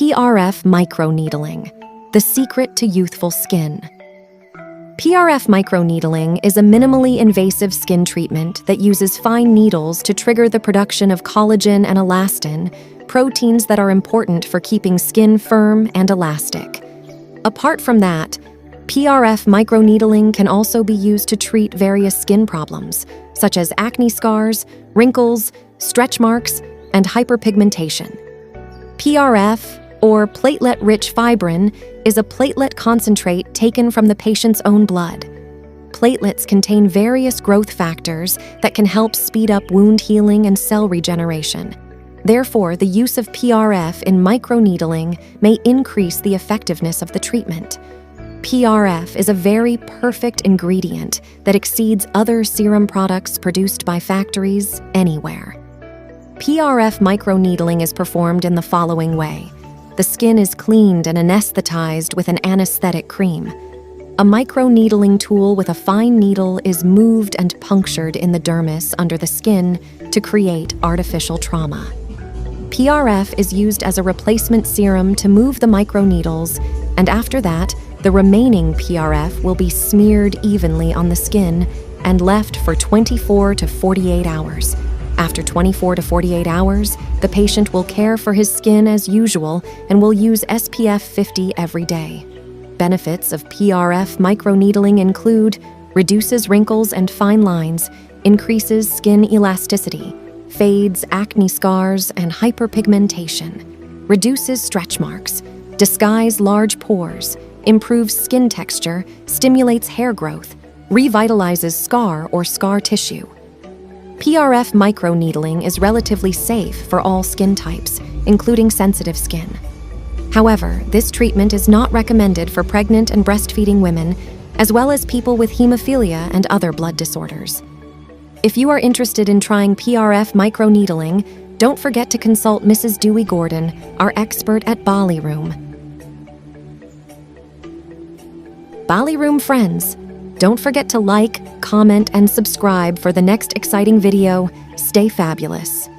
PRF Microneedling, the secret to youthful skin. PRF Microneedling is a minimally invasive skin treatment that uses fine needles to trigger the production of collagen and elastin, proteins that are important for keeping skin firm and elastic. Apart from that, PRF microneedling can also be used to treat various skin problems, such as acne scars, wrinkles, stretch marks, and hyperpigmentation. PRF, or platelet-rich fibrin, is a platelet concentrate taken from the patient's own blood. Platelets contain various growth factors that can help speed up wound healing and cell regeneration. Therefore, the use of PRF in microneedling may increase the effectiveness of the treatment. PRF is a very perfect ingredient that exceeds other serum products produced by factories anywhere. PRF microneedling is performed in the following way. The skin is cleaned and anesthetized with an anesthetic cream. A microneedling tool with a fine needle is moved and punctured in the dermis under the skin to create artificial trauma. PRF is used as a replacement serum to move the microneedles, and after that, the remaining PRF will be smeared evenly on the skin and left for 24 to 48 hours. After 24 to 48 hours, the patient will care for his skin as usual and will use SPF 50 every day. Benefits of PRF microneedling include reduces wrinkles and fine lines, increases skin elasticity, fades acne scars and hyperpigmentation, reduces stretch marks, disguises large pores, improves skin texture, stimulates hair growth, revitalizes scar or scar tissue. PRF microneedling is relatively safe for all skin types, including sensitive skin. However, this treatment is not recommended for pregnant and breastfeeding women, as well as people with hemophilia and other blood disorders. If you are interested in trying PRF microneedling, don't forget to consult Mrs. Dewi Gordon, our expert at Bali Room. Bali Room friends, don't forget to like, comment, and subscribe for the next exciting video. Stay fabulous.